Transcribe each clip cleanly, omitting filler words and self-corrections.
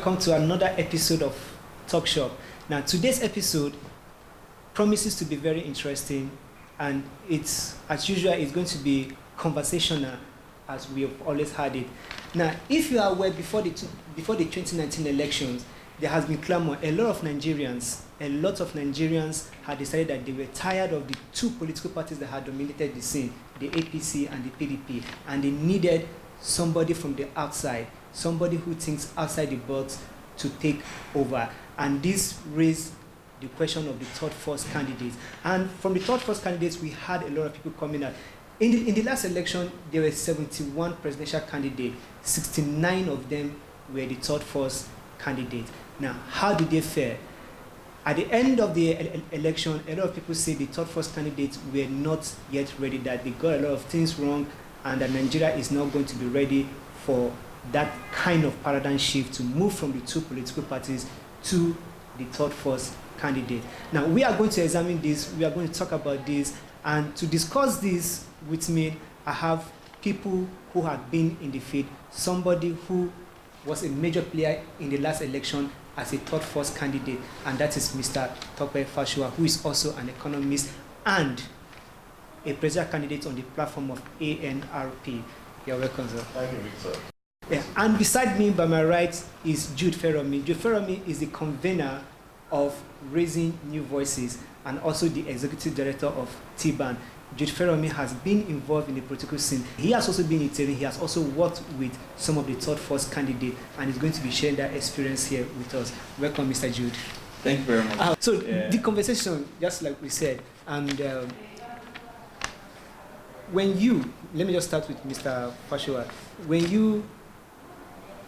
welcome to another episode of Talk Shop. Now, today's episode promises to be very interesting, and it's, as usual, it's going to be conversational, as we have always had it. Now, if you are aware, before the 2019 elections, there has been clamor. A lot of Nigerians had decided that they were tired of the two political parties that had dominated the scene, the APC and the PDP, and they needed somebody from the outside, somebody who thinks outside the box to take over. And this raised the question of the third force candidates. And from the third force candidates, we had a lot of people coming out. In the last election, there were 71 presidential candidates. 69 of them were the third force candidates. Now, how did they fare? At the end of the election, a lot of people say the third force candidates were not yet ready, that they got a lot of things wrong, and that Nigeria is not going to be ready for that kind of paradigm shift to move from the two political parties to the third force candidate. Now, we are going to examine this, we are going to talk about this, and to discuss this with me, I have people who have been in the field, somebody who was a major player in the last election as a third force candidate, and that is Mr. Tope Fasua, who is also an economist and a presidential candidate on the platform of ANRP. You're welcome, sir. Thank you, Victor. Yeah. And beside me, by my right, is Jude feranmi. Jude feranmi is the convener of Raising New Voices and also the executive director of TBAN. Jude feranmi has been involved in the political scene. He has also been in Italy. He has also worked with some of the third force candidates, and is going to be sharing that experience here with us. Welcome, Mr. Jude. Thank you very much. The conversation, just like we said, and let me just start with Mr. Fasua. When you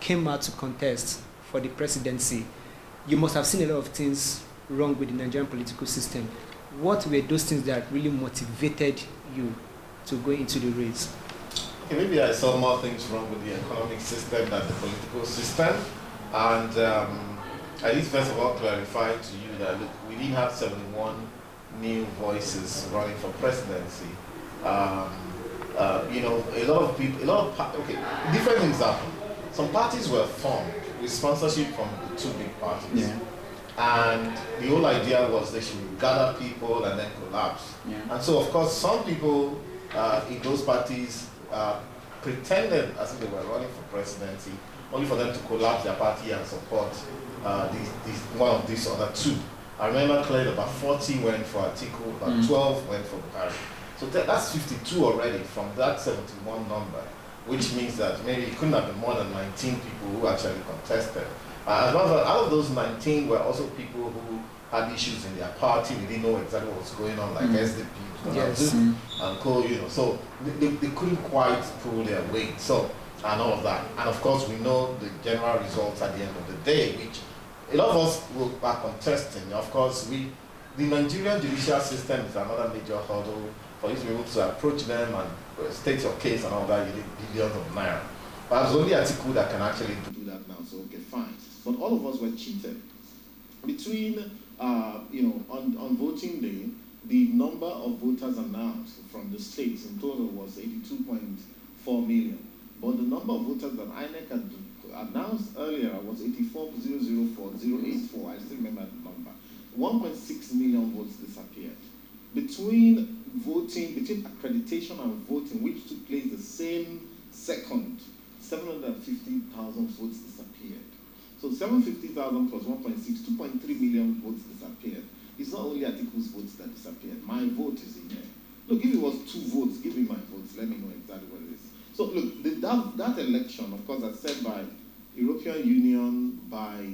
came out to contest for the presidency, you must have seen a lot of things wrong with the Nigerian political system. What were those things that really motivated you to go into the race? Okay, maybe I saw more things wrong with the economic system than the political system. And I need to first of all clarify to you that, look, we didn't have 71 new voices running for presidency. Different things happened. Some parties were formed with sponsorship from the two big parties. Yeah. And the whole idea was they should gather people and then collapse. Yeah. And so, of course, some people in those parties pretended as if they were running for presidency, only for them to collapse their party and support one of these other two. I remember clearly about 40 went for Atiku, about 12 went for Buhari. So that's 52 already from that 71 number, which means that maybe it couldn't have been more than 19 people who actually contested. Out of those 19 were also people who had issues in their party. We didn't know exactly what was going on, like SDP, Yes. and co, so they couldn't quite pull their weight. So, and all of that. And of course, we know the general results at the end of the day, which a lot of us are contesting. Of course, the Nigerian judicial system is another major hurdle for you to be able to approach them and state your case and all that. You need billions of naira. But it's only Atiku that can actually do that now. So okay, fine. But all of us were cheated. Between, on voting day, the number of voters announced from the states in total was 82.4 million. But the number of voters that INEC had announced earlier was 84,004,084. I still remember the number. 1.6 million votes disappeared. Between accreditation and voting, which took place the same second, 750,000 votes disappeared. So 750,000 plus 1.6, 2.3 million votes disappeared. It's not only Atiku's votes that disappeared. My vote is in there. Look, if it was 2 votes, give me my votes. Let me know exactly what it is. So look, that election, of course, as said by European Union, by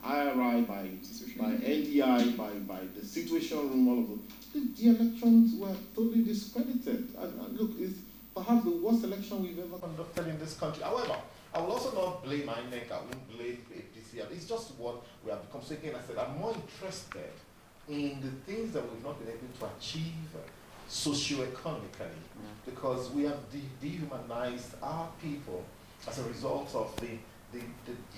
IRI, by NDI, by the Situation Room, all of them, the elections were totally discredited. And look, it's perhaps the worst election we've ever conducted in this country. However, I will also not blame INEC, I won't blame APC. It's just what we have become. So again, I said, I'm more interested in the things that we've not been able to achieve socio-economically, because we have dehumanized our people as a result of the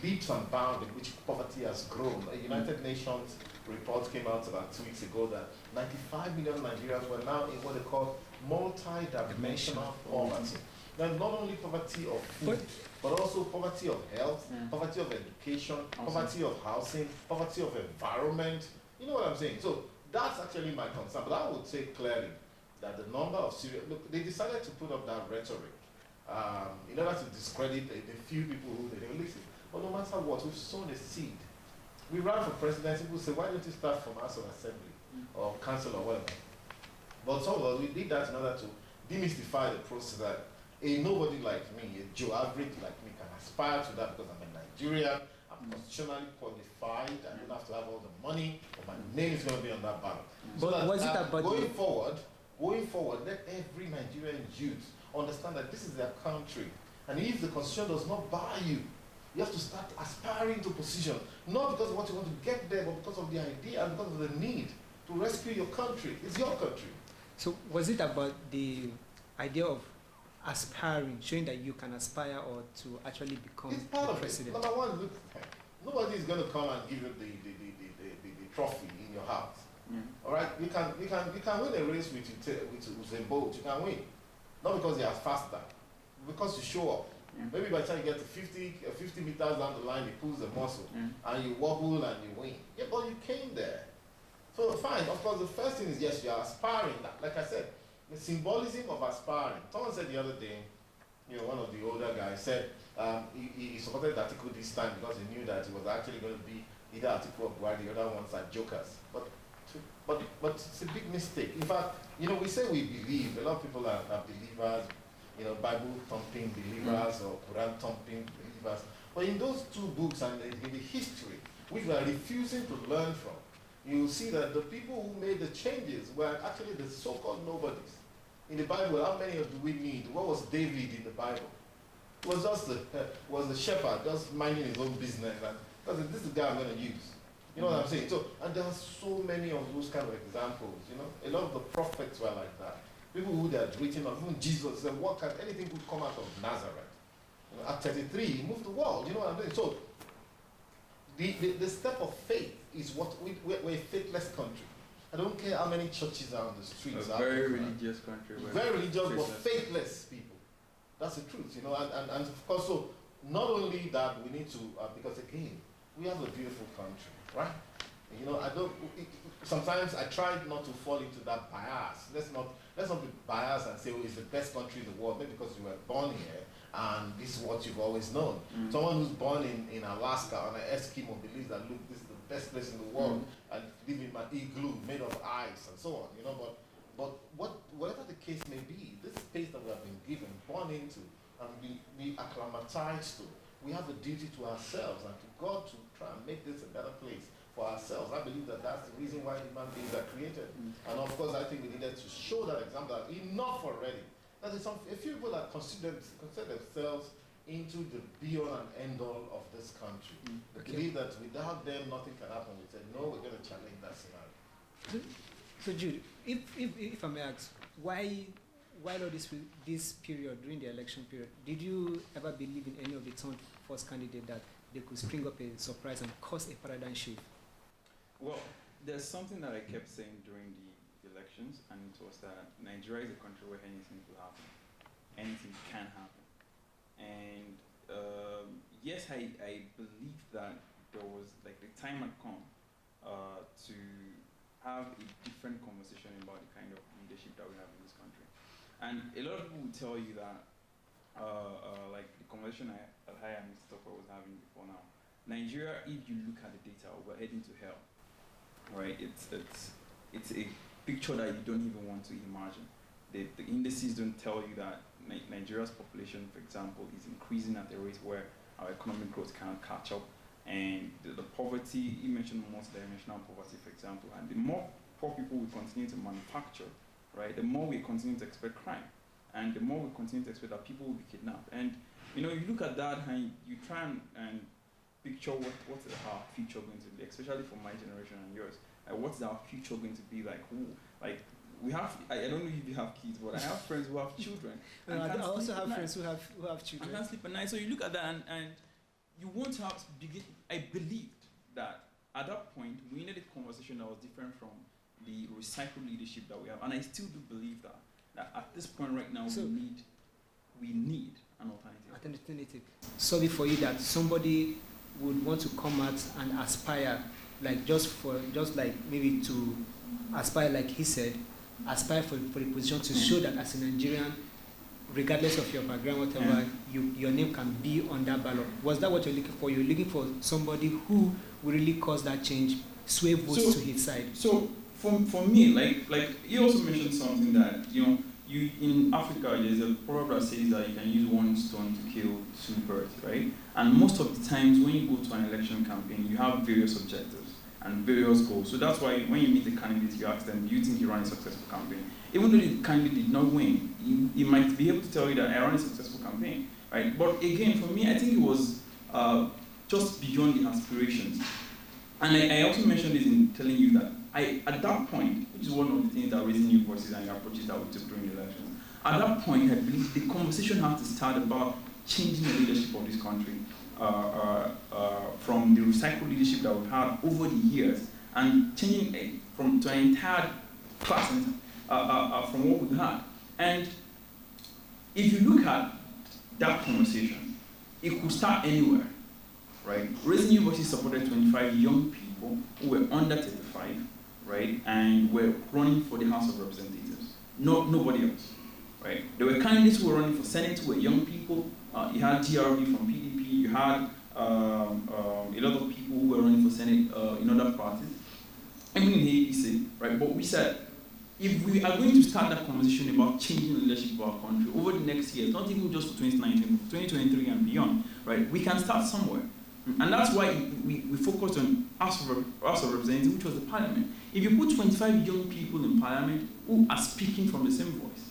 leaps and bounds in which poverty has grown. A United Nations report came out about 2 weeks ago that 95 million Nigerians were now in what they call multi-dimensional poverty. There's not only poverty of food, but also poverty of health, poverty of education, poverty of housing, poverty of environment. You know what I'm saying? So that's actually my concern. But I would say clearly that the number of serious, look, they decided to put up that rhetoric in order to discredit the few people who they didn't listen. But no matter what, we've sown a seed. We ran for presidency, people say, why don't you start from House of Assembly or Council or whatever? But some of us, we did that in order to demystify the process that a nobody like me, a Joe average like me, can aspire to that because I'm a Nigerian, I'm constitutionally qualified, I don't have to have all the money, but my name is going to be on that ballot. So that, was it about going forward, let every Nigerian youth understand that this is their country. And if the constitution does not buy you, you have to start aspiring to position, not because of what you want to get there, but because of the idea and because of the need to rescue your country. It's your country. So was it about the idea of aspiring, showing that you can aspire or to actually become it's part the of president? It. Number one, look, nobody is going to come and give you the trophy in your house. All right, you can win a race with Usain Bolt. You can win, not because you are faster, because you show up. Maybe by the time you get to 50 meters down the line, he pulls the muscle, and you wobble and you win. Yeah, but you came there. So fine, of course, the first thing is, yes, you are aspiring. Like I said, the symbolism of aspiring. Someone said the other day, one of the older guys said he supported Atiku this time because he knew that it was actually going to be either Atiku or Buhari, the other ones are jokers. But it's a big mistake. In fact, we say we believe. A lot of people are believers, Bible thumping believers or Quran thumping believers. But in those two books and in the history, which we are refusing to learn from, you will see that the people who made the changes were actually the so-called nobodies. In the Bible, how many do we need? What was David in the Bible? It was just the shepherd, just minding his own business. And because this is the guy I'm going to use. You know what I'm saying? So, and there are so many of those kind of examples. A lot of the prophets were like that. People who they had written of, even Jesus said, what can anything could come out of Nazareth? At 33, he moved the world. You know what I'm saying? So, the step of faith is what we're a faithless country. I don't care how many churches are on the streets. A very religious country. Very religious, but faithless people. That's the truth, and of course, so not only that, we need to, because again, we have a beautiful country, right? Sometimes I try not to fall into that bias. Let's not be biased and say, it's the best country in the world, maybe because you were born here and this is what you've always known. Someone who's born in Alaska on an Eskimo believes that, look, this is the best place in the world, and live in my igloo made of ice and so on, but whatever the case may be, this space that we have been given, born into, and be acclimatized to, we have a duty to ourselves and to God to try and make this a better place for ourselves. I believe that that's the reason why human beings are created. And of course, I think we needed to show that example that enough already. That is a few people that consider themselves into the be-all and end-all of this country. They believe that without them, nothing can happen. We said, no, we're going to challenge that scenario. So Jude, if I may ask, while all this period, during the election period, did you ever believe in any of the turned first candidate that they could spring up a surprise and cause a paradigm shift? Well, there's something that I kept saying during the elections, and it was that Nigeria is a country where anything could happen. Anything can happen. And yes, I believe that there was, the time had come to have a different conversation about the kind of leadership that we have in this country. And a lot of people will tell you that, the conversation that I and Mr. Tope was having before now, Nigeria, if you look at the data, we're heading to hell, right? It's a picture that you don't even want to imagine. The indices don't tell you that Nigeria's population, for example, is increasing at a rate where our economic growth cannot catch up. And the poverty, you mentioned multidimensional poverty, for example, and the more poor people we continue to manufacture, right, the more we continue to expect crime, and the more we continue to expect that people will be kidnapped. And you look at that and you try and picture what's our future going to be, especially for my generation and yours. What's our future going to be like? We have, I don't know if you have kids, but I have friends who have children. I also have friends who have children. And can't sleep at night. So you look at that and you want to have I believed that at that point we needed a conversation that was different from the recycled leadership that we have, and I still do believe that at this point right now we we need an alternative. Alternative. Sorry for you that somebody would want to come out and aspire, like just like maybe to aspire, like he said, aspire for the position to show that as a Nigerian, regardless of your background, whatever, your name can be on that ballot. Was that what you're looking for? You're looking for somebody who will really cause that change, sway votes to his side. So for me, like you also mentioned something that, you in Africa, there's a proverb that says that you can use one stone to kill two birds, right? And most of the times when you go to an election campaign, you have various objectives and various goals. So that's why when you meet the candidates, you ask them, do you think you ran a successful campaign? Even though the candidate did not win, he might be able to tell you that I ran a successful campaign, right? But again, for me, I think it was just beyond the aspirations. And I also mentioned this in telling you that at that point, which is one of the things that raising new voices and the approaches that we took during the elections, at that point, I believe the conversation had to start about changing the leadership of this country from the recycled leadership that we've had over the years and changing to an entire class from what we've had. And if you look at that conversation, it could start anywhere, right? Raising New Voices supported 25 young people who were under 35, right, and were running for the House of Representatives. Nobody else, right? There were candidates who were running for Senate who were young people. You had GRB from PDP. You had a lot of people who were running for Senate in other parties, even in the APC, right? But we said, if we are going to start that conversation about changing the leadership of our country over the next years, not even just for 2019, but for 2023 and beyond, right? We can start somewhere. And that's why we focused on House of Representatives, which was the parliament. If you put 25 young people in parliament who are speaking from the same voice,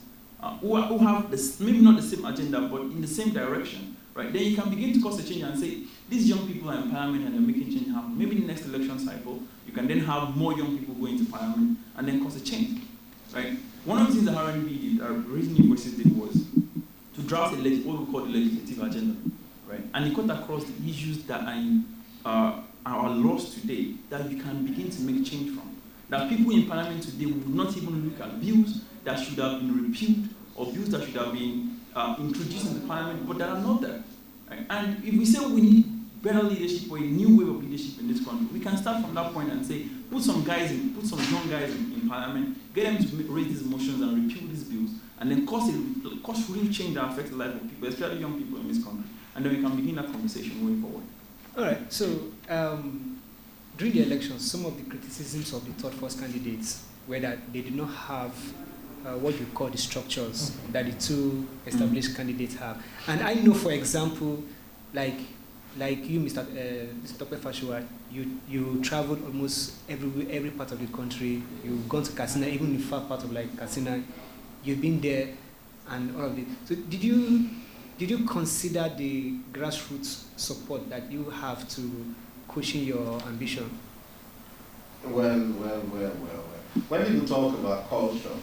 who have maybe not the same agenda, but in the same direction, right? Then you can begin to cause a change and say, these young people are in parliament and they're making change happen. Maybe in the next election cycle, you can then have more young people go into parliament and then cause a change, right? One of the things that RNB did, Raising New Voices did, was to draft what we call the legislative agenda. Right? And it cut across the issues that are lost today that we can begin to make change from. That people in parliament today would not even look at bills that should have been repealed or bills that should have been introduced in the parliament, but that are not there. Right? And if we say we need better leadership or a new way of leadership in this country, we can start from that point and say, put some young guys in parliament, get them to raise these motions and repeal these bills, and then cause real change that affects the life of people, especially young people in this country. And then we can begin that conversation moving forward. All right. So during the elections, some of the criticisms of the third force candidates were that they did not have what we call the structures that the two established candidates have. And I know, for example, like you, Mr. Tope Fasua, you traveled almost every part of the country. You've gone to Katsina, even in far part of like Katsina. You've been there, and all of it. So did you consider the grassroots support that you have to cushion your ambition? Well. When people talk about culture,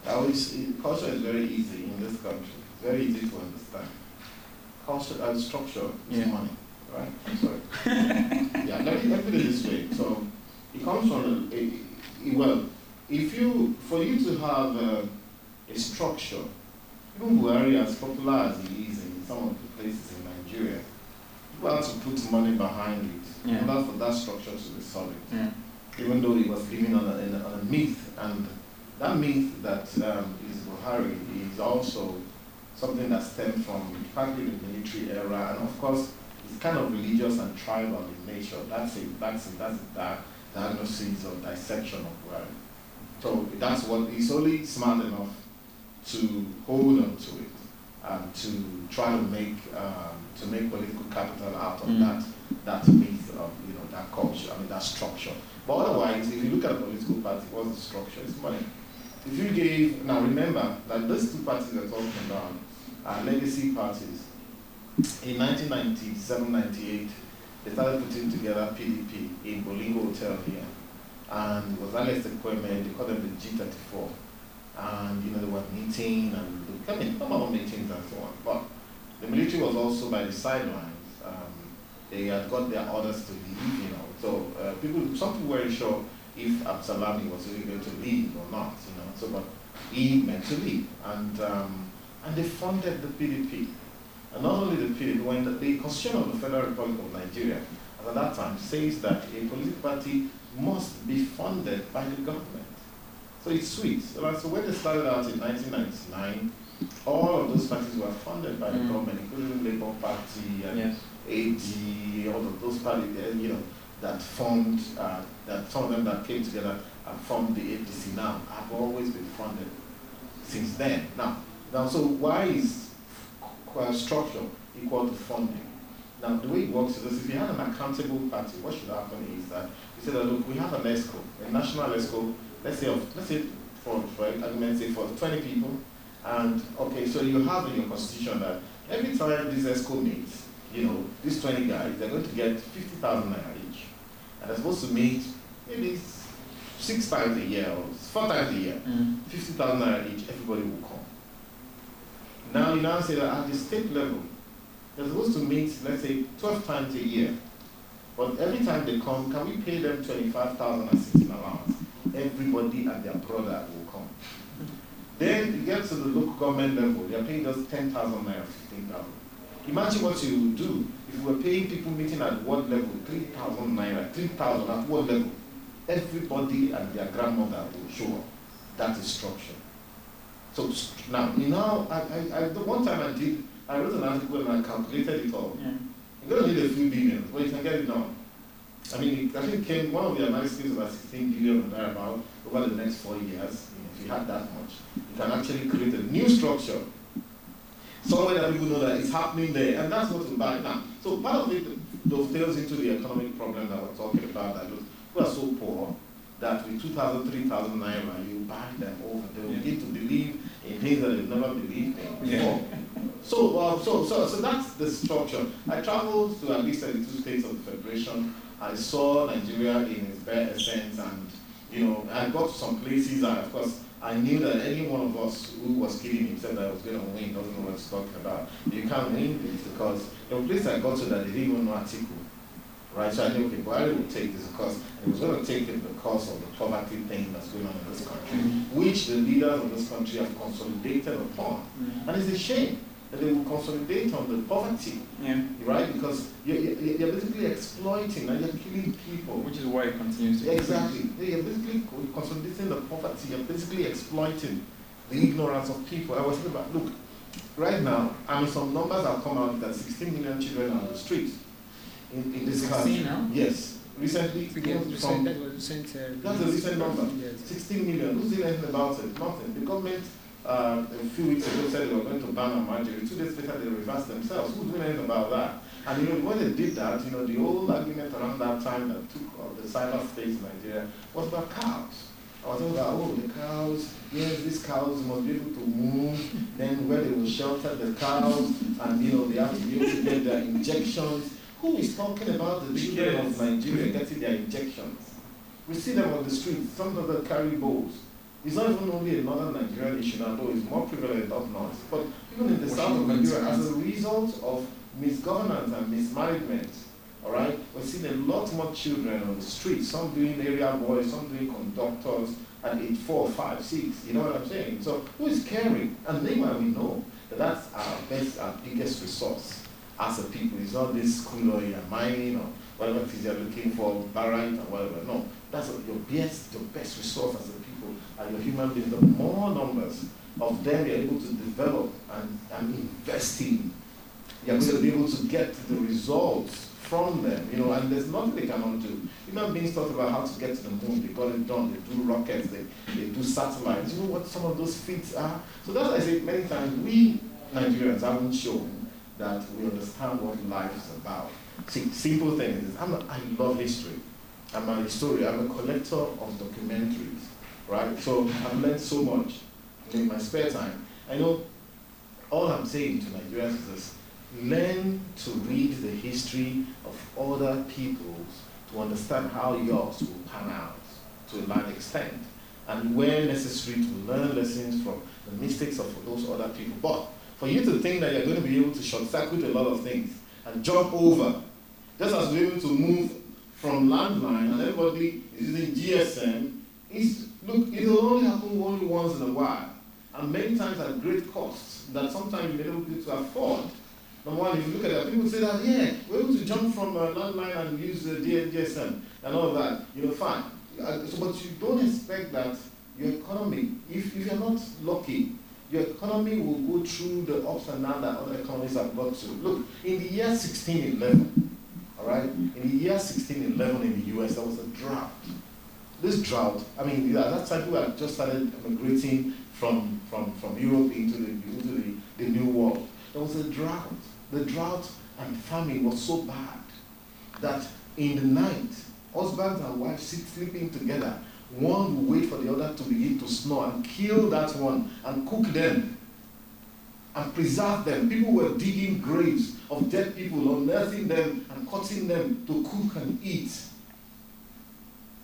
culture is very easy in this country. It's very easy to understand. Culture and structure is money, right? I'm sorry. Yeah, let me put it this way. So it comes from for you to have a structure. Even Buhari, as popular as he is in some of the places in Nigeria, people have to put money behind it in order for that structure to be solid. Yeah. Even though he was living on a myth, and that myth that is Buhari is also something that stemmed from partly the military era, and of course it's kind of religious and tribal in nature. That's a diagnosis or dissection of Buhari. So that's what he's only smart enough to hold on to it and to try to make political capital out of that myth of that culture, that structure. But otherwise, if you look at a political party, what's the structure? It's money. If now remember that those two parties we're talking about are legacy parties. In 1997-98, they started putting together PDP in Bolingo Hotel here, and it was Alex Ekweme, they called them the G34. And they were meeting and come out meetings and so on. But the military was also by the sidelines. They had got their orders to leave, So some people weren't sure if Absalami was really going to leave or not, So, but he meant to leave, and and they funded the PDP. And not only the PDP, when the Constitution of the Federal Republic of Nigeria, at that time, says that a political party must be funded by the government. So it's sweet. So when they started out in 1999, all of those parties were funded by the government, including the Labour Party and AG, all of those parties, that formed, that some of them that came together and formed the APC now have always been funded since then. Now, so why is structure equal to funding? Now, the way it works is this: if you have an accountable party, what should happen is that you say that, look, we have an ESCO, a national ESCO, let's say for argument's sake, for 20 people, and okay, so you have in your constitution that every time this ESCO meets, these 20 guys, they're going to get 50,000 naira each, and they're supposed to meet maybe 6 times a year or 4 times a year, 50,000 naira each, everybody will come. Now you now say that at the state level, they're supposed to meet, let's say, 12 times a year. But every time they come, can we pay them 25,000 as sitting allowance? Everybody and their brother will come. Then you get to the local government level, they're paying us 10,000 naira, 15,000. Imagine what you would do if we were paying people meeting at ward level 3,000 naira, 3,000 at ward level. Everybody and their grandmother will show up. That is structure. So now, one time I wrote an article and I calculated it all. You're going to need a few billion, but you can get it done. I think one of the analyses about 16 billion or thereabout over the next 4 years. If you had that much, you can actually create a new structure somewhere that people know that it's happening there, and that's what we buy now. So part of it dovetails into the economic problem that we're talking about, that we are so poor that with 2,000, 3,000 naira, you buy them over. They will begin to believe in things that they've never believed in before. So that's the structure. I traveled to at least 32 states of the Federation. I saw Nigeria in its bare essence, and I got to some places, and of course, I knew that any one of us who was kidding himself that I was going to win doesn't know what he's talking about. You can't win this because the place I got to that they didn't even know Atiku. Right, so I knew, okay, Buhari would take this because it was going to take it because of the poverty thing that's going on in this country, which the leaders of this country have consolidated upon. And it's a shame that they will consolidate on the poverty, right? Because you're basically exploiting and you're killing people. Which is why it continues to Exactly. You're basically consolidating the poverty, you're basically exploiting the ignorance of people. I was thinking about, look, right now, some numbers have come out that 16 million children are on the streets. In this country. Now? Yes. Recently, that's a recent number. Yes. 16 million. Who's doing anything about it? Nothing. The government a few weeks ago said they were going to ban a marjorie. 2 days later, they reversed themselves. Who's doing anything about that? And when they did that, the whole argument around that time that took the cyber states in Nigeria was about cows. I was talking about, the cows, yes, these cows must be able to move, then where they will shelter the cows, and they have to be able to get their injections. Who is talking about the children of Nigeria getting their injections? We see them on the streets, some of them carry bows. It's not even only a northern Nigerian issue, although it's more prevalent up north. But even in the south of Nigeria, as a result of misgovernance and mismanagement, all right, we're seeing a lot more children on the streets, some doing area boys, some doing conductors at age 4, 5, 6, you know what I'm saying? So who is caring? And meanwhile, we know that that's our biggest resource as a people. It's not this crude oil you're mining or whatever it is you're looking for, barite or whatever. No, that's your best resource as a people are your human beings. The more numbers of them you're able to develop and invest in, you're going to be able to get the results from them, and there's nothing they cannot do. Human beings talk about how to get to the moon, they got it done, they do rockets, they do satellites. You know what some of those feats are? So that's why I say many times, we Nigerians haven't shown that we understand what life is about. See, simple thing is, I love history. I'm a historian, I'm a collector of documentaries, right? So I've learned so much in my spare time. I know all I'm saying to Nigerians is this: learn to read the history of other peoples to understand how yours will pan out to a large extent, and where necessary to learn lessons from the mistakes of those other people. But for you to think that you're going to be able to short-circuit a lot of things and jump over, just as we're able to move from landline and everybody is using GSM, it'll only happen only once in a while. and many times at great cost that sometimes you may not be able to afford. Number one, if you look at it, people say that, yeah, we're able to jump from a landline and use the DSM and all of that, fine. But you don't expect that your economy, if you're not lucky, your economy will go through the ups and downs that other economies have got to. Look, in the year 1611, all right, in the year 1611 in the US, there was a drought. This drought, at that time people had just started migrating from Europe into the New World. There was a drought. The drought and famine was so bad that in the night, husbands and wives sleeping together. One will wait for the other to begin to snore and kill that one and cook them and preserve them. People were digging graves of dead people, unearthing them and cutting them to cook and eat.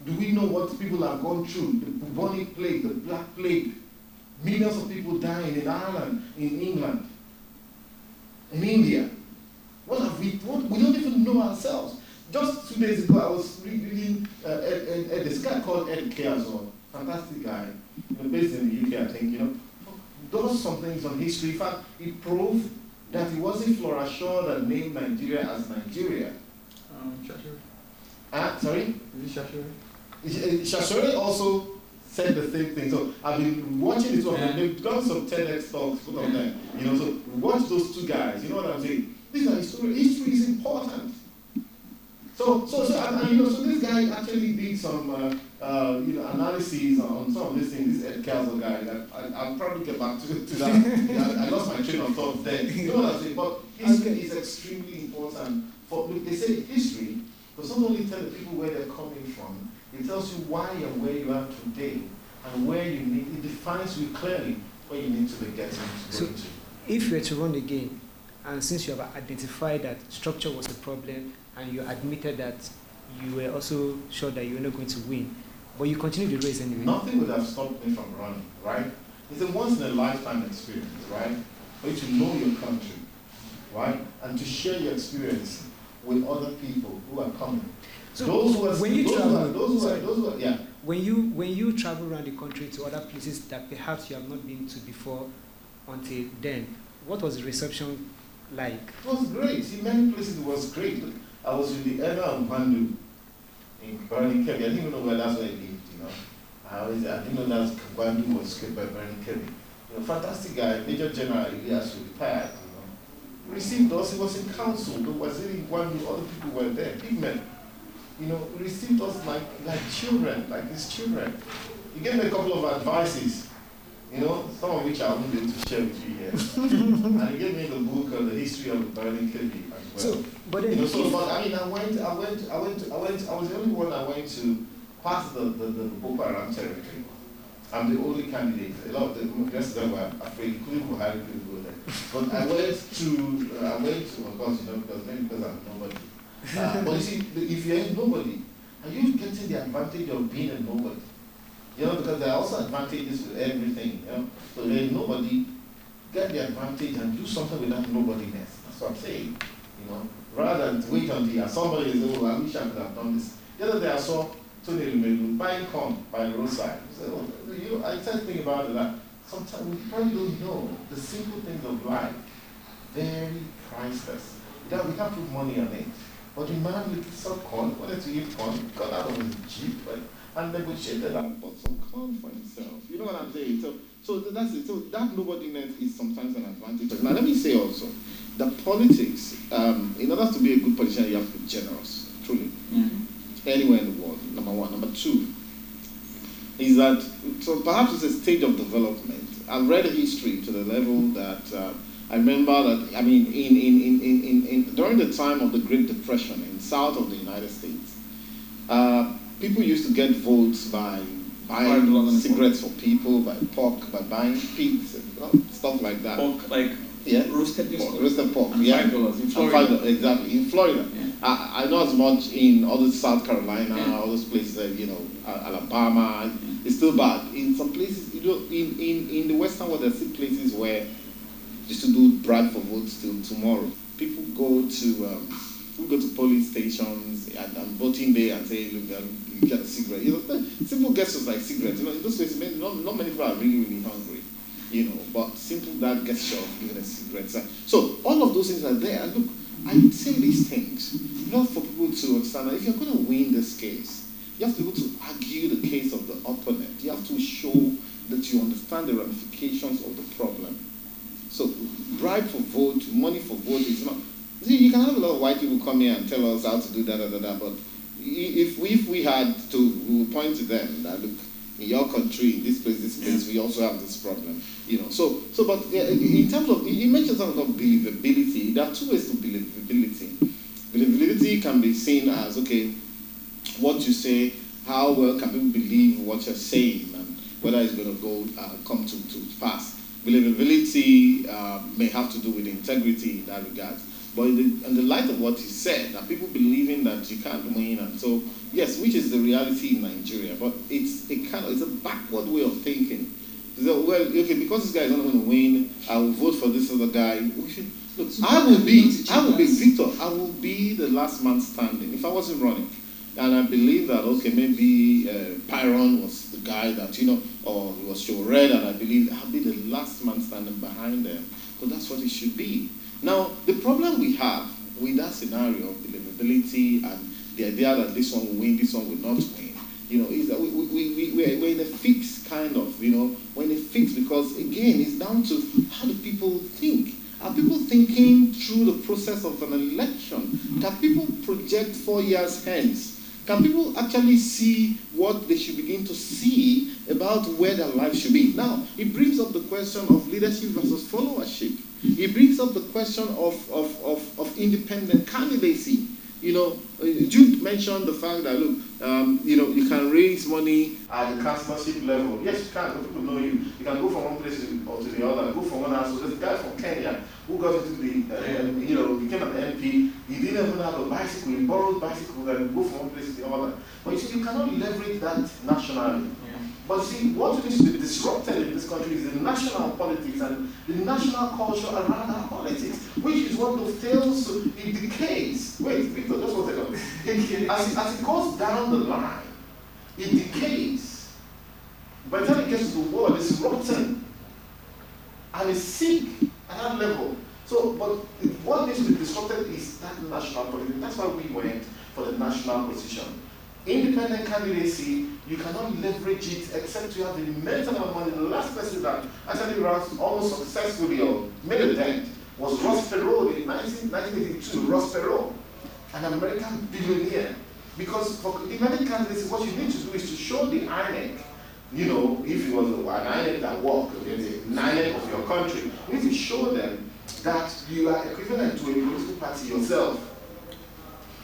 Do we know what people have gone through? The bubonic plague, the black plague. Millions of people dying in Ireland, in England, in India. We don't even know ourselves. Just 2 days ago, I was reading this guy called Ed Keazor, fantastic guy, based in the UK, I think, does some things on history. In fact, he proved that it wasn't Flora Shaw that named Nigeria as Nigeria. Shashore. Sorry? Is it Shashore? Shashore also said the same thing. So I've been watching this one. Yeah. They've done some TEDx talks, both of them. So watch those two guys. You know what I'm saying? These are history. History is important. So this guy actually did some analyses on some of these things. This Ed Castle guy, I'll probably get back to that. I lost my train of thought there. You know what I'm saying? But history is extremely important. They say history does not only tell the people where they're coming from, it tells you why and where you are today, and where you need. It defines you clearly where you need to be getting to. So, if you were to run again, and since you have identified that structure was the problem, and you admitted that you were also sure that you were not going to win, but you continued the race anyway. Nothing would have stopped me from running, right? It's a once-in-a-lifetime experience, right? For you to know your country, right? And to share your experience with other people who are coming. So those who are, when you travel, yeah. When you travel around the country to other places that perhaps you have not been to before, until then, what was the reception like? It was great. In many places it was great. I was with the Eva and Pandu in Bernie Kebbi. I didn't even know where that's where I lived, I didn't know that Pandu was killed by Bernie Kebbi. Fantastic guy, Major General Elias retired, Received us, he was in council, the Waziri Gwandu, other people were there, big men. Received us like children, like his children. He gave me a couple of advices, some of which I won't be able to share with you here. And he gave me the book on the history of Bernie Kebbi as well. So, but then I was the only one that went to pass the Boko Haram territory. I'm the only candidate. A lot of the rest of them were afraid, including Buhari couldn't go there. But I went to, of course, because I'm nobody. But you see, if you're nobody, are you getting the advantage of being a nobody? Because there are also advantages with everything. So there is nobody, get the advantage and do something with that nobodiness. That's what I'm saying. Rather than wait until somebody is, I wish I could have done this. The other day I saw Tony Lumelu buying corn by the roadside. I started thinking about it that sometimes we probably don't know the simple things of life. Very priceless. We can't put money on it. But the man saw corn, wanted to eat corn, got out of his jeep, and negotiated and bought some corn for himself. You know what I'm saying? So that's it. So that nobodiness is sometimes an advantage. Now let me say also that politics, in order to be a good politician, you have to be generous, truly. Mm-hmm. Anywhere in the world, number one. Number two is that, so perhaps it's a stage of development. I've read history to the level that I remember that, during the time of the Great Depression in south of the United States, people used to get votes by buying cigarettes for people, by pork, by buying pigs, stuff like that. Pork, roasted pork. Roasted pork, yeah. $5 in Florida. Exactly, in Florida. Yeah. I know as much in other South Carolina, all those places, Alabama. It's still bad. In some places, in the Western world, there's still places where you still do bribe for votes till tomorrow. People go to police stations and voting day and say, look, you get a cigarette. Simple gestures like cigarettes. In those places, not many people are really, really hungry. but simple that gesture of giving a cigarette. So all of those things are there. And look, I say these things not for people to understand that if you're going to win this case, you have to be able to argue the case of the opponent. You have to show that you understand the ramifications of the problem. So bribe for vote, money for vote is not. See, you can have a lot of white people come here and tell us how to do that, but if we had to, we would point to them that look, in your country, in this place, we also have this problem. But in terms of, you mentioned something about believability. There are two ways to believability. Believability can be seen as, okay, what you say, how well can people believe what you're saying, and whether it's going to come to pass. Believability may have to do with integrity in that regard. But in the light of what he said, that people believing that you can't win, and so yes, which is the reality in Nigeria, but it's a backward way of thinking. So, well, okay, because this guy is not going to win, I will vote for this other guy. Look, I will be Victor. I will be the last man standing if I wasn't running, and I believe that okay, maybe Pyron was the guy that or it was Joe Red, and I believe I'll be the last man standing behind them. So that's what it should be. Now, the problem we have with that scenario of believability and the idea that this one will win, this one will not win, is that we're in a fix kind of, we're in a fix because, again, it's down to how do people think. Are people thinking through the process of an election? Can people project 4 years hence? Can people actually see what they should begin to see about where their life should be? Now, it brings up the question of leadership versus followership. It brings up the question of independent candidacy. Jude mentioned the fact that, look, you can raise money at the councillorship level. Yes, you can. People know you. You can go from one place to the other. Go from one house. So there's a guy from Kenya who got into became an MP. He didn't even have a bicycle. He borrowed bicycle and go from one place to the other. But you see, you cannot leverage that nationally. Yeah. But see, what needs to be disrupted in this country is the national politics and the national culture around our politics, which is what dovetails, it decays. Wait, Victor, just one second. As it goes down the line, it decays. By the time it gets to the world, it's rotten. And it's sick at that level. So, but what needs to be disrupted is that national politics. That's why we went for the national position. Independent candidacy, you cannot leverage it except you have an immense amount of money. The last person that actually ran almost successfully or made a dent was Ross Perot in 1982. Ross Perot, an American billionaire. Because for independent candidacy, what you need to do is to show the INEC, if it was an INEC that worked, the INEC of your country, you need to show them that you are equivalent to a political party yourself.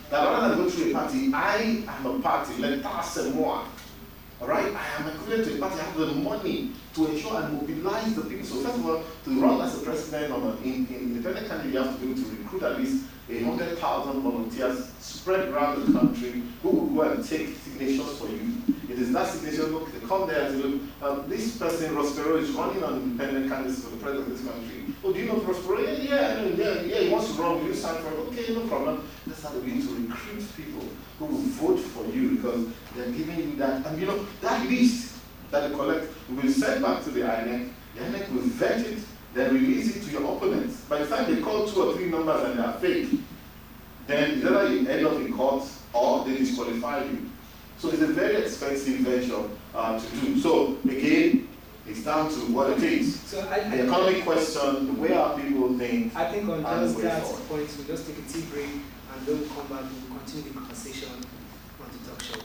That rather than go through a party, I am a party, l'État c'est moi. All right? I am equivalent to a party, I have the money to ensure and mobilize the people. So first of all, to run as a president on an independent candidate, you have to be able to recruit at least 100,000 volunteers spread around the country who will go and take signatures for you. It is that signature, look, they come there and say, look, this person, Ross Perot, is running on independent candidates for the president of this country. Oh, do you know Ross Perot? Yeah, he wants to run, will you sign for it? Okay, no problem. That's how we need to recruit people who will vote for you because they're giving you that. And that list that they collect, we will send back to the INEC. The INEC will vet it, then release it to your opponents. By the time they call 2 or 3 numbers and they are fake, then either you end up in court or they disqualify you. So it's a very expensive venture to do. So again, it's down to what it is. So the economic question, the way our people think. I think on just that point, we'll just take a tea break and then we'll come back and we'll continue the conversation on the talk show.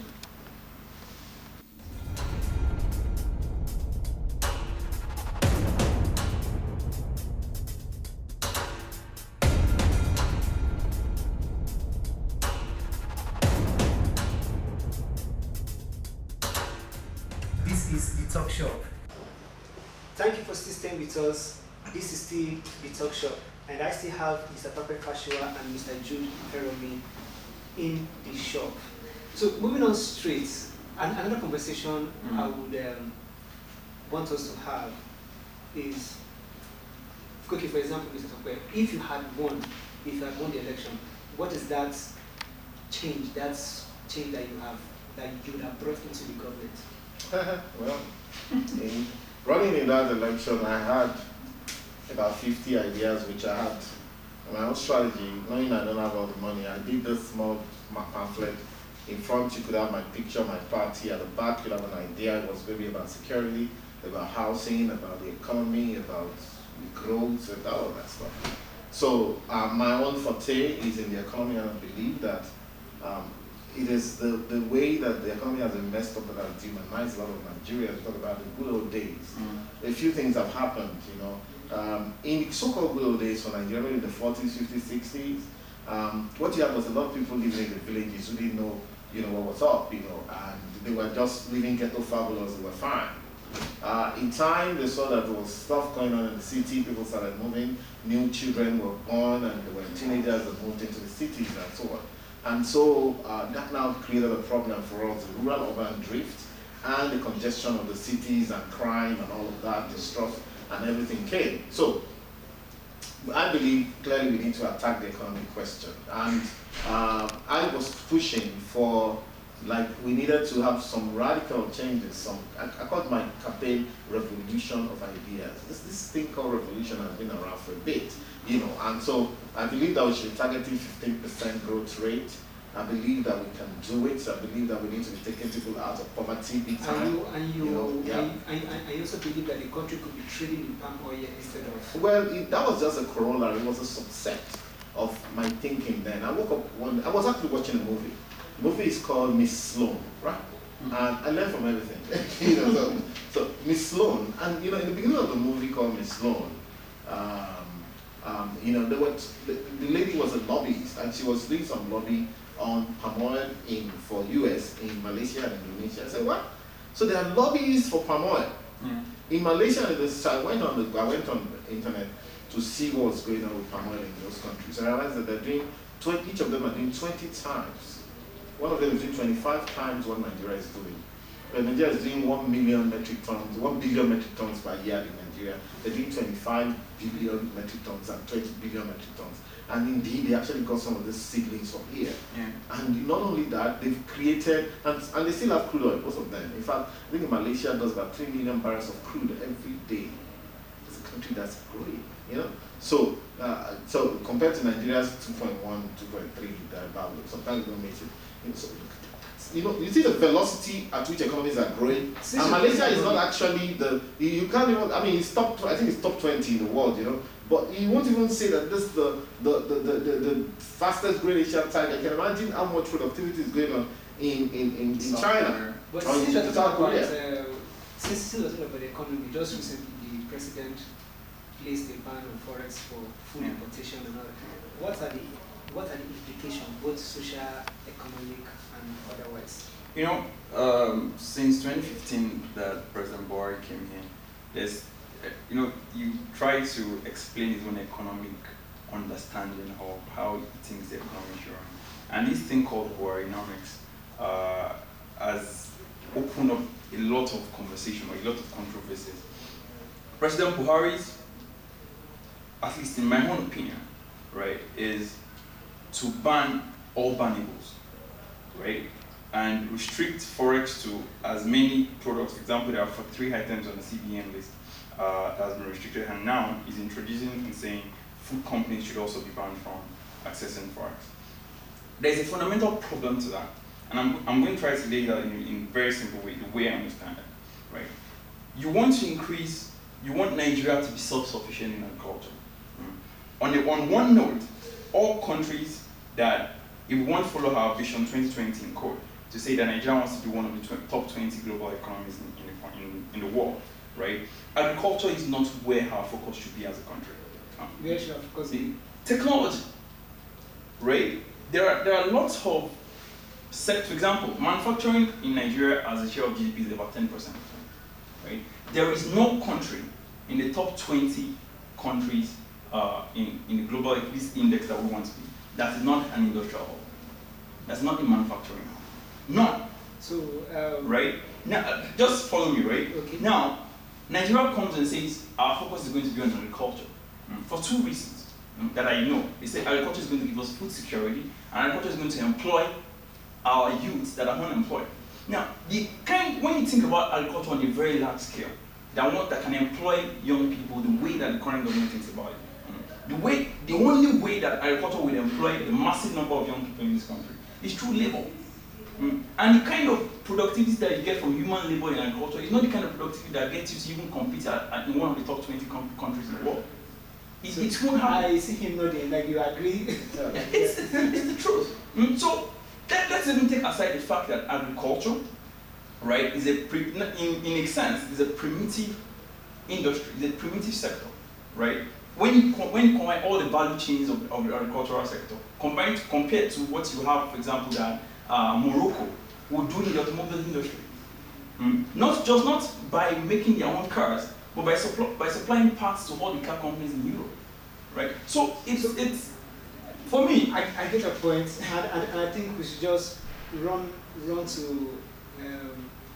This is the talk shop. Thank you for still staying with us. This is still the talk shop, and I still have Mr. Tope Fasua and Mr. Jude feranmi in the shop. So moving on straight, and another conversation I would want us to have is, okay, for example, Mr. Tope, if you had won the election, what is that change that you would have brought into the government? Well, running in that election, I had about 50 ideas, which I had my own strategy, knowing I don't have all the money. I did this small pamphlet. In front, you could have my picture, my party. At the back, you could have an idea. It was maybe about security, about housing, about the economy, about growth, and all of that stuff. So my own forte is in the economy, and I believe that it is the way that the economy has been messed up that has demonized a lot of Nigerians. Talk about the good old days. A few things have happened, you know. In the so-called good old days for Nigeria, in the 40s, 50s, 60s, what you had was a lot of people living in the villages who didn't know, you know, what was up, you know, and they were just living ghetto fabulous, they were fine. In time, they saw that there was stuff going on in the city, people started moving, new children were born, and there were teenagers that moved into the cities and so on. And so that now created a problem for us, the rural-urban drift, and the congestion of the cities, and crime, and all of that, distrust, and everything came. So I believe clearly we need to attack the economic question. And I was pushing for, like, we needed to have some radical changes. I called my campaign revolution of ideas. This thing called revolution has been around for a bit, you know, and so I believe that we should be targeting 15% growth rate. I believe that we can do it. I believe that we need to be taking people out of poverty big time. I also believe that the country could be trading in palm oil instead of... Well, that was just a corollary. It was a subset of my thinking then. I woke up I was actually watching a movie. The movie is called Miss Sloan, right? And I learned from everything. You know, so Miss Sloan, and you know, in the beginning of the movie called Miss Sloan, you know, the lady was a lobbyist, and she was doing some lobby on palm oil for US in Malaysia and Indonesia. I said, what? So there are lobbyists for palm oil. In Malaysia, I went on the internet to see what was going on with palm oil in those countries. I realized that they're doing each of them are doing 20 times. One of them is doing 25 times what Nigeria is doing. But Nigeria is doing 1 billion metric tons per year in Nigeria. They're doing 25 billion metric tons and 20 billion metric tons. And indeed, they actually got some of these seedlings from here. And not only that, they've created, and they still have crude oil, most of them. In fact, I think Malaysia does about 3 million barrels of crude every day. It's a country that's growing, you know? So, so compared to Nigeria's 2.1, 2.3, about, sometimes we don't make it. You know, so you know, you see the velocity at which economies are growing. And Malaysia is not actually you can't even, I mean, I think it's top 20 in the world, you know. But you won't even say that this is the fastest growing Asian tiger. You can imagine how much productivity is going on in China. But since you're talking about the economy, just recently the president placed a ban on forex for food importation and all that. What are the implications, both social, economic, and otherwise? You know, since 2015 that President Buhari came in, there's, you know, you try to explain his own economic understanding of how he thinks the economy should run. And this thing called Buharinomics has opened up a lot of conversation or a lot of controversies. President Buhari's, at least in my own opinion, right, is to ban all bannables, right, and restrict forex to as many products. For example, there are 3 items on the CBN list that has been restricted, and now is introducing and saying food companies should also be banned from accessing forex. There's a fundamental problem to that, and I'm going to try to lay that in a very simple way, the way I understand it, right? You want Nigeria to be self-sufficient in agriculture. On one note, all countries that, if we want to follow our vision 2020 in code, to say that Nigeria wants to be one of the top 20 global economies in the world, right? Agriculture is not where our focus should be as a country. Where should our focus be? Technology, right? There are lots of sectors. For example, manufacturing in Nigeria as a share of GDP is about 10%, right? There is no country in the top 20 countries in the global index that we want to be that is not an industrial hub. That's not a manufacturing hub. None. So, right? Now, just follow me, right? Okay. Now, Nigeria comes and says our focus is going to be on agriculture for 2 reasons that I know. They say agriculture is going to give us food security, and agriculture is going to employ our youths that are unemployed. Now, when you think about agriculture on a very large scale, that can employ young people the way that the current government thinks about it. The only way that agriculture will employ the massive number of young people in this country is through labor. And the kind of productivity that you get from human labor in agriculture is not the kind of productivity that gets you to even compete in one of the top 20 countries in the world. It won't happen. I see him nodding, like you agree. It's the truth. So let's even take aside the fact that agriculture, right, is in a sense, is a primitive industry, is a primitive sector, right? When you combine all the value chains of the agricultural sector, compared to what you have, for example, that Morocco would do in the automobile industry, not by making their own cars, but by supplying parts to all the car companies in Europe, right? So it's for me. I get a point, and I think we should just run to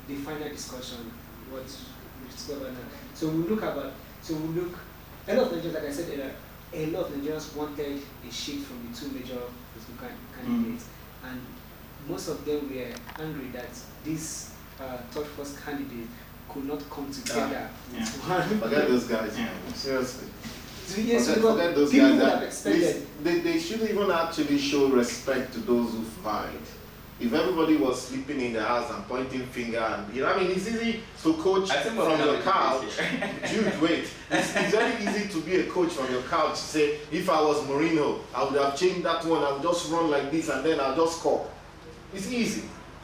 the final discussion. What we discovered now. So we look. A lot of Nigerians, like I said earlier, a lot of Nigerians wanted a shift from the two major political candidates, and most of them were angry that this third first candidate could not come together. Forget those guys, seriously. So yes, forget those people guys. would have expected. They shouldn't even actually show respect to those who fight. If everybody was sleeping in the house and pointing finger, and it's easy to coach from your couch. Jude, wait. It's very easy to be a coach from your couch. Say, if I was Mourinho, I would have changed that one. I would just run like this, and then I'll just score. It's easy.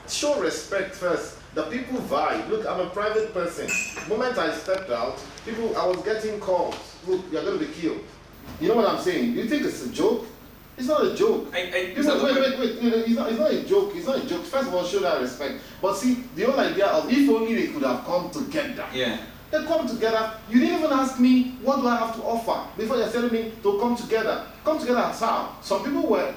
Show respect first. The people vibe. Look, I'm a private person. The moment I stepped out, I was getting calls. Look, you're going to be killed. You know what I'm saying? You think it's a joke? It's not a joke. Wait. It's not a joke. It's not a joke. First of all, show that respect. But see, the whole idea of if only they could have come together. Yeah. They come together. You didn't even ask me, what do I have to offer? Before you're telling me to come together. Come together as how? Some people were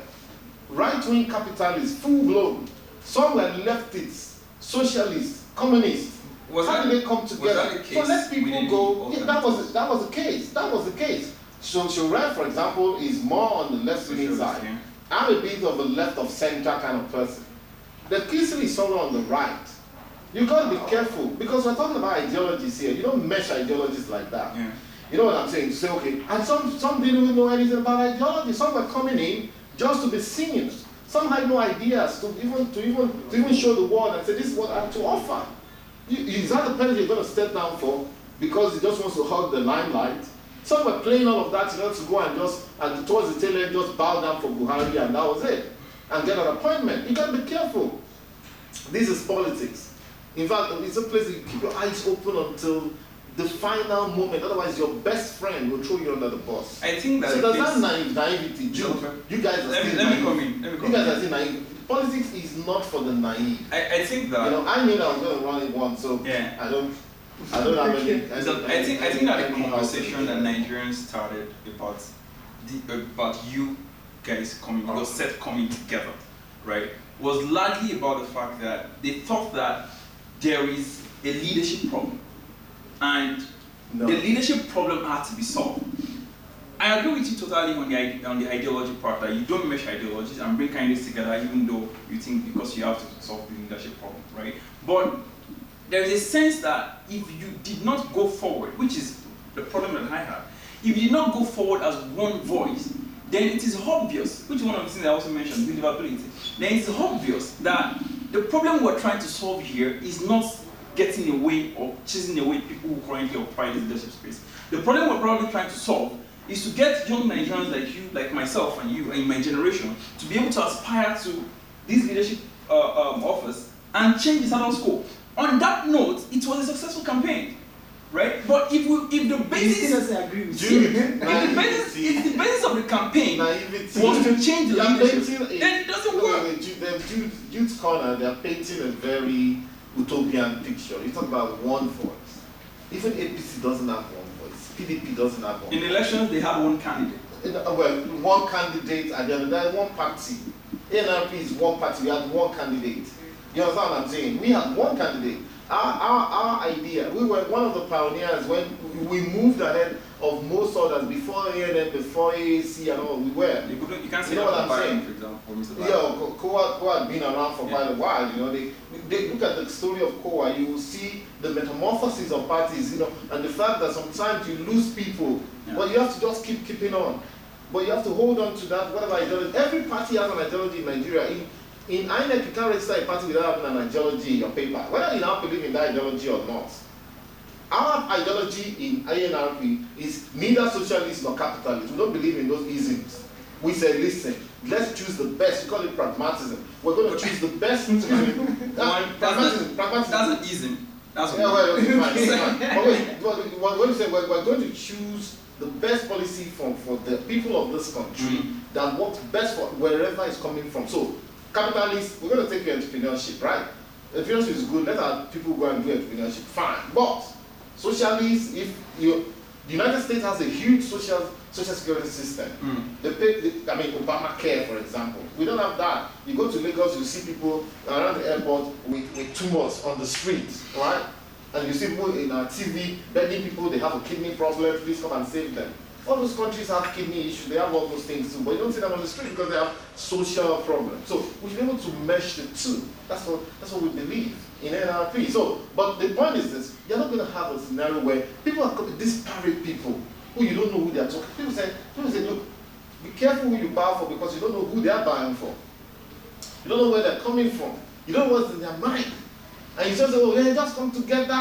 right-wing capitalists, full-blown. Some were leftists, socialists, communists. How did they come together? So let people go. Yeah, that was the case. That was the case. So Shure, for example, is more on the left-wing side. Yeah. I'm a bit of a left of center kind of person. The Kisri is somewhere on the right. You got to be careful because we're talking about ideologies here. You don't mesh ideologies like that. Yeah. You know what I'm saying? To say, okay, and some didn't even know anything about ideology. Some were coming in just to be seen. Some had no ideas to even show the world and say, this is what I have to offer. Is that the person you're going to step down for because he just wants to hug the limelight? Some were playing all of that in order to go and towards the tail end just bow down for Buhari and that was it. And get an appointment. You got to be careful. This is politics. In fact, it's a place you keep your eyes open until the final moment. Otherwise, your best friend will throw you under the bus. I think that. So does that naivety, Jude? You guys are still naive. Let me come in. You guys are still naive. Politics is not for the naive. I think that. I mean, I was going to run it once, so yeah. I don't have any. I think that the conversation that Nigerians started about you guys your set coming together, right, was largely about the fact that they thought that there is a leadership problem, and the leadership problem had to be solved. I agree with you totally on the ideology part, that you don't mesh ideologies and bring candidates together even though you think because you have to solve the leadership problem, right? But there is a sense that if you did not go forward, which is the problem that I have, if you did not go forward as one voice, then it is obvious, which is one of the things I also mentioned, believability, then it's obvious that the problem we're trying to solve here is not getting away or chasing away people who currently occupy the leadership space. The problem we're probably trying to solve is to get young Nigerians like you, like myself and you, and my generation, to be able to aspire to this leadership office and change the status quo. On that note, it was a successful campaign, right? But if the basis, if the basis of the campaign was to change the leadership, then it doesn't work. Jude's corner, they are painting a very utopian picture. You talk about one voice. Even APC doesn't have one voice. PDP doesn't have one. In elections, they had one candidate. Well, one candidate at the end of the day, one party. NRP is one party. We had one candidate. You understand what I'm saying? We had one candidate. Our idea, We were one of the pioneers when we moved ahead of most others before ANM, before AAC and all. We were. You can't say You know what I'm saying? For example, Mr. Yeah, COA had been around for quite a while. You know, they look at the story of COA. You will see the metamorphosis of parties. You know, and the fact that sometimes you lose people, but you have to just keeping on. But you have to hold on to that whatever ideology. Every party has an ideology in Nigeria. In INEC, you can't register a party without having an ideology in your paper, whether you now believe in that ideology or not. Our ideology in INRP is neither socialist nor capitalist. We don't believe in those isms. We say, listen, let's choose the best. We call it pragmatism. We're going to choose the best. Pragmatism. That's an ism. That's fine. But wait, we're going to say we're going to choose the best policy for the people of this country that works best for wherever it's coming from. So, capitalists, we're going to take your entrepreneurship, right? Entrepreneurship is good. Let our people go and do entrepreneurship. Fine. But socialists, the United States has a huge social security system. They pay, Obamacare, for example. We don't have that. You go to Lagos, you see people around the airport with tumors on the streets, right? And you see people in our TV begging people, they have a kidney problem, please come and save them. All those countries have kidney issues, they have all those things too, but you don't see them on the street because they have social problems. So we should be able to mesh the two. That's what we believe in NRP. So, but the point is this, you're not going to have a scenario where people are disparate people who you don't know who they are talking. People say, look, be careful who you buy for because you don't know who they are buying for. You don't know where they're coming from. You don't know what's in their mind. And you just say, oh, yeah, just come together.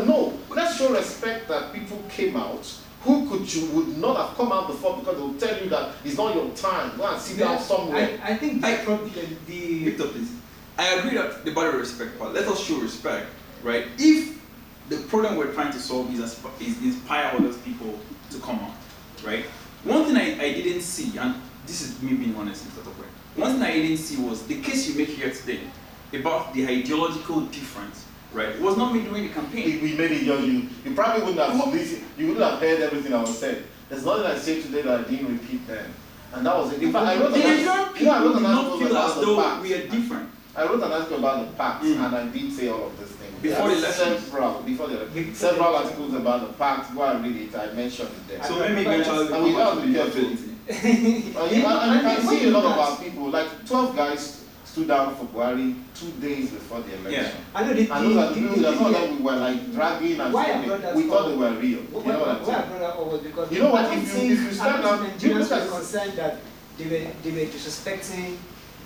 No, let's show respect that people came out who would not have come out before because they will tell you that it's not your time. Go and sit down somewhere. I think Victor, please. I agree that the body respect part. Let us show respect, right? If the problem we're trying to solve is inspire other people to come out, right? One thing I didn't see, and this is me being honest in sort of way. One thing I didn't see was the case you make here today about the ideological difference, right? It was not me during the campaign. We made it you probably wouldn't have listened, you wouldn't have heard everything I was said. There's nothing I said today that I didn't repeat then. And that was it. In fact, I wrote an article about the pact. We are different. I wrote an article about the pact, and I did say all of this thing. Before the election? Several articles about the pact. Go and read it. I mentioned it there. So maybe eventually and we have to be careful. And you can see a lot of our people, like 12 guys stood down for Buhari 2 days before the election. Yeah. I know those are the people that we were like dragging and saying we thought they were real. You know what I'm saying? Because you know what? If you stand up, you look at concerned that they were disrespecting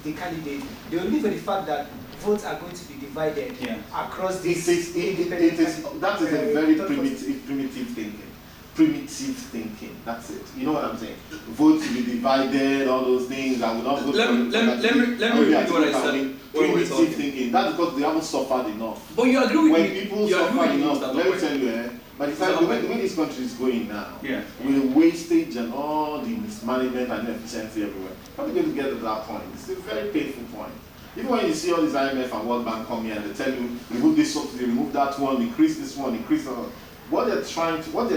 the candidate. They were looking for the fact that votes are going to be divided across this. That is a very primitive thinking. Primitive thinking. That's it. You know what I'm saying? Votes to be divided, all those things. I will not go. Let me repeat what I said. Primitive thinking. That's because they haven't suffered enough. But you agree with me? When people suffer enough, let me tell you, by the time the way this country is going now, with the wastage and all the mismanagement and inefficiency everywhere, how are we going to get to that point? It's a very painful point. Even when you see all these IMF and World Bank come here and they tell you, remove this subsidy, remove that one, increase this one, increase that one. What they're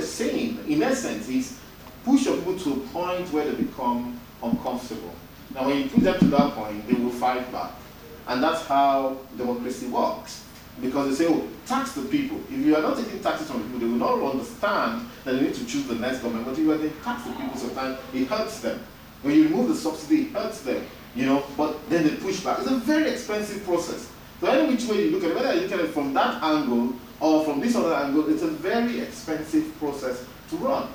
saying, in essence, is push your people to a point where they become uncomfortable. Now, when you put them to that point, they will fight back. And that's how democracy works. Because they say, oh, tax the people. If you are not taking taxes from people, they will not understand that they need to choose the next government. But if you are taking tax the people, sometimes it hurts them. When you remove the subsidy, it hurts them. But then they push back. It's a very expensive process. So any which way you look at it, whether you look at it from that angle or from this other angle, it's a very expensive process to run.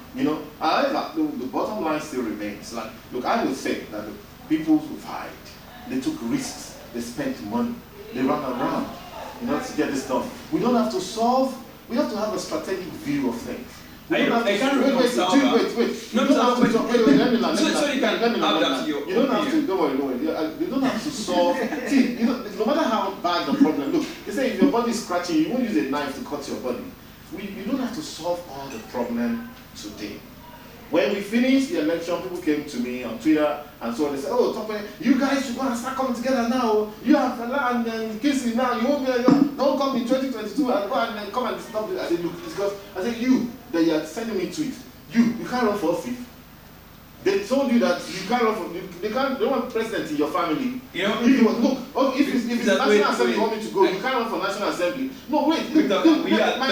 However, the bottom line still remains. Look, I would say that the people who fight, they took risks, they spent money, they ran around to get this done. We don't have to solve. We have to have a strategic view of things. I can't reconcile that. Wait. No, let me land. So you can add that to your You don't have to, don't worry. You don't have to solve. See, no matter how bad the problem, look, they say if your body is scratching, you won't use a knife to cut your body. You don't have to solve all the problem today. When we finished the election, people came to me on Twitter and so on. They said, oh, Tope, you guys should go and start coming together now. You have Fela and Kissy now. You won't be, don't come in 2022 and go and come and disturb it. I said, look, it's because, that you are sending me tweets. You can't run for office. They told you that you can't run for, they don't want president in your family. You know, if it's National Assembly you want me to go, you can't run for National Assembly. No, wait. My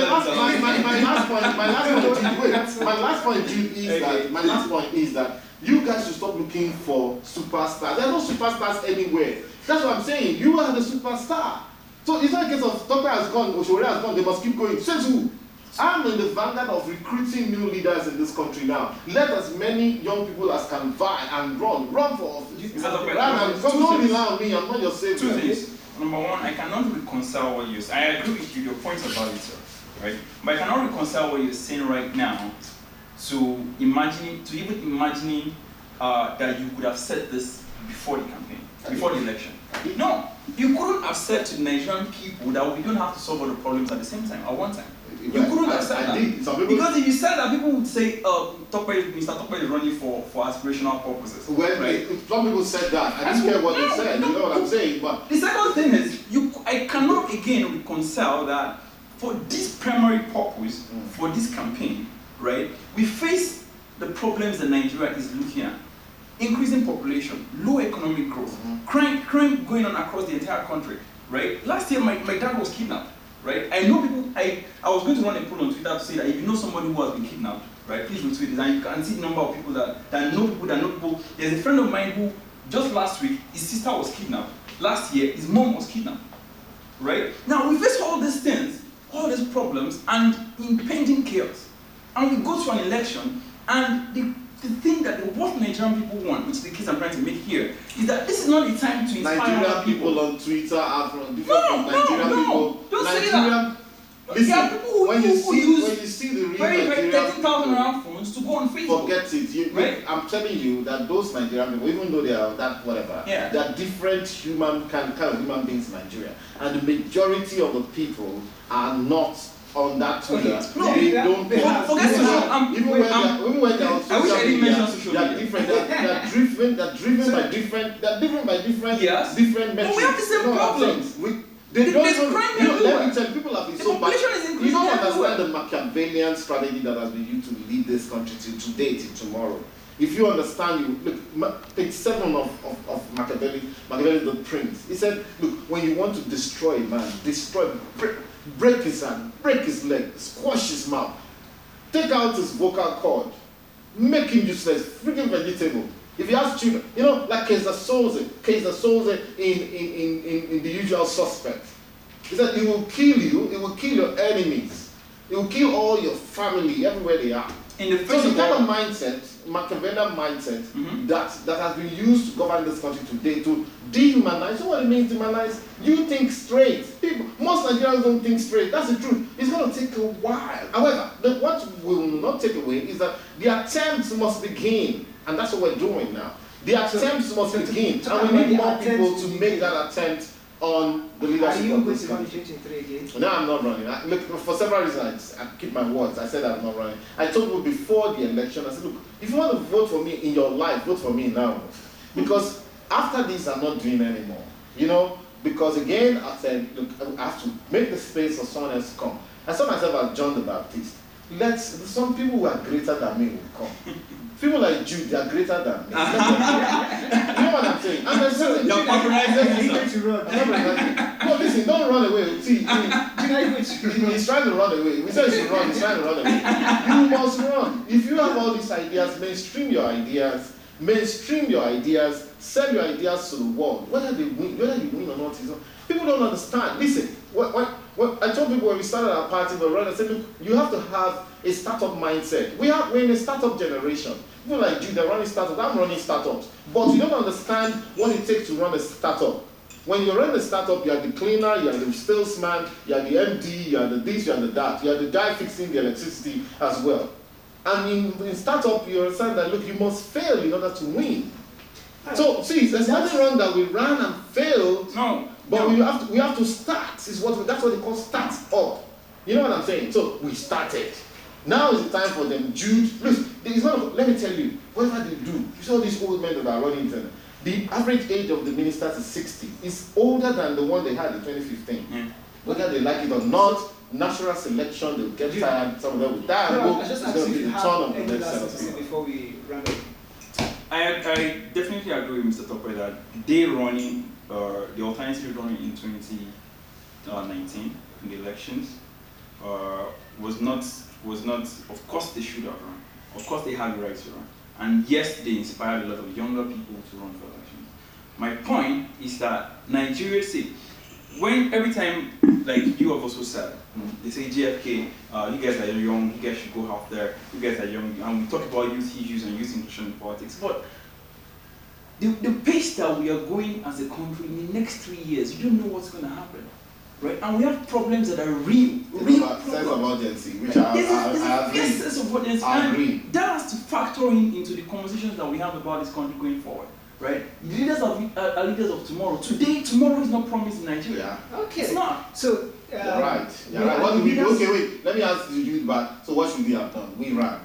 last point, Jude, is that you guys should stop looking for superstars. There are no superstars anywhere. That's what I'm saying. You are the superstar. So it's not a case of Tope has gone, Oshore has gone, they must keep going. Says who? I'm in the vanguard of recruiting new leaders in this country now. Let as many young people as can vie and run for office. Don't rely on me, I'm not your savior. Two things. Number one, I cannot reconcile what you're saying. I agree with you, your points about it, sir. Right? But I cannot reconcile what you're saying right now to even imagining that you could have said this before the campaign, before the election. No, you couldn't have said to the Nigerian people that we don't have to solve all the problems at the same time, at one time. You couldn't have said that. Because if you said that, people would say, Mr. Tope is running for aspirational purposes. Well, right? Some people said that. I didn't care what they said. You know what I'm saying? But the second thing is, I cannot again reconcile that for this primary purpose, for this campaign, right, we face the problems that Nigeria is looking at. Increasing population, low economic growth, crime going on across the entire country, right? Last year, my dad was kidnapped, right? I know people, I was going to run a poll on Twitter to say that if you know somebody who has been kidnapped, right, please retweet this, and you can see the number of people that know people. There's a friend of mine who, just last week, his sister was kidnapped. Last year, his mom was kidnapped, right? Now, we face all these things, all these problems, and impending chaos. And we go to an election, and the thing that what Nigerian people want, which is the case I'm trying to make here, is that this is not the time to inspire Nigerian people on Twitter are from different from Nigerian people. Don't say that. Listen, when you see the real very Nigerian 30,000 rand phones to go on Facebook. Forget it. Right? I'm telling you that those Nigerian people, even though they are that whatever, they are different kind of human beings in Nigeria, and the majority of the people are not on that Twitter. Okay. They don't care. Even when they're on social media, they're different. They're driven by different different metrics. But we have the same problems. They There's don't crime let me everywhere. tell you, people have been The so bad. population is increasing You don't everywhere. understand the Machiavellian strategy that has been used to lead this country till today, till tomorrow. If you understand, look, page 7 of Machiavelli the Prince. He said, look, when you want to destroy a man, break his hand, break his leg, squash his mouth, take out his vocal cord, make him useless, freaking vegetable. If he has children, you know, like Kaiser Soze in The Usual Suspect. He said, it will kill you, it will kill your enemies, it will kill all your family, everywhere they are. In the So the kind of mindset, Machiavellian mindset, that has been used to govern this country today to dehumanize. So what it means dehumanize? You think straight. Most Nigerians don't think straight. That's the truth. It's going to take a while. However, what will not take away is that the attempts must begin. And that's what we're doing now. The attempts must begin. And we need more people to make that attempt on the leadership of this country. No, I'm not running. Look, for several reasons, I keep my words. I said I'm not running. I told you before the election, I said, look, if you want to vote for me in your life, vote for me now. Because after this, I'm not doing anymore. You know, because again, I said, look, I have to make the space for someone else to come. I saw myself as John the Baptist. Some people who are greater than me will come. People like Jude, they are greater than me. You know what I'm saying? And there's You're patronizing no, listen, don't run away. See, he's trying to run away. We said he should run, he's trying to run away. You must run. If you have all these ideas, mainstream your ideas, sell your ideas to the world. Whether you win or not, people don't understand. Listen, what I told people when we started our party, I said, look, you have to have a startup mindset. We're in a startup generation. People like you, they're running startups, I'm running startups. But you don't understand what it takes to run a startup. When you run a startup, you are the cleaner, you are the salesman, you are the MD, you are the this, you are the that. You are the guy fixing the electricity as well. And in startup, you understand that, look, you must fail in order to win. So, see, there's nothing wrong that we ran and failed. No. But we have to start. That's what they call start up. You know what I'm saying? So we started. Now is the time for them. Jude, listen, let me tell you, whatever they do, you saw these old men that are running internet. The average age of the ministers is 60. It's older than the one they had in 2015. Whether they like it or not, natural selection, they'll get tired, some of them will die. It's going to be the turn of the next 70. Before we run up. I definitely agree with Mr. Tope that they running, the alternative running in 2019 in the elections was not, of course they should have run. Of course they have the right to run. And yes, they inspired a lot of younger people to run for elections. My point is that Nigeria, see, every time, like you have also said, they say JFK, you guys are young, you guys should go out there, you guys are young, and we talk about youth issues and youth inclusion in politics, but the pace that we are going as a country in the next 3 years, you don't know what's going to happen, right? And we have problems that are real problems. Sense of urgency, which I agree. Yes, sense of urgency. I agree. And that has to factor into the conversations that we have about this country going forward. Right? The leaders are leaders of tomorrow. Tomorrow is not promised in Nigeria. Yeah. Okay. It's not. So you're right. You're right. What do we do? Okay, wait. Let me ask you back. So what should we have done? We ran.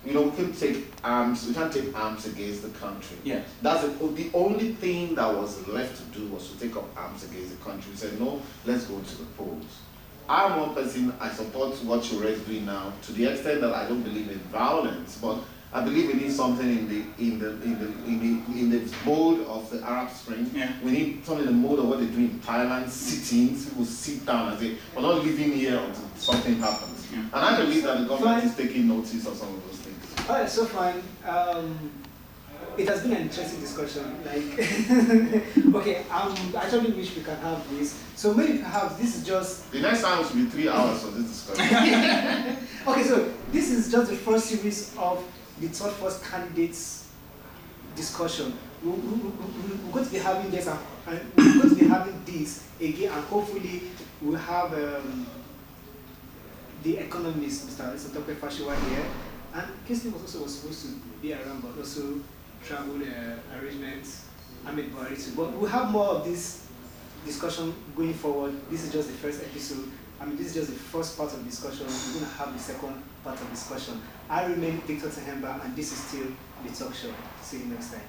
We couldn't take arms. We can't take arms against the country. Yeah. That's the only thing that was left to do was to take up arms against the country. We said no. Let's go to the polls. I'm one person. I support what Shure is doing now to the extent that I don't believe in violence, but I believe we need something in the mode of the Arab Spring. Yeah. We need something in the mode of what they do in Thailand, sit-ins. People sit down and say, we're not living here until something happens. Yeah. And I believe that the government is taking notice of some of those things. All right, so fine. It has been an interesting discussion. Like, okay, I actually wish we can have this. So maybe perhaps this is just... The next time should be 3 hours for this discussion. Okay, so this is just the first series of the third first candidates discussion. We're going to be having this and we're going to be having this again, and hopefully we'll have the economist, Mr. Tope Fasua here, and Kisley was supposed to be around, but also travel arrangements. But we'll have more of this discussion going forward. This is just the first episode. This is just the first part of discussion. We're going to have the second part of discussion. I remain Victor Tehemba, and this is still the talk show. See you next time.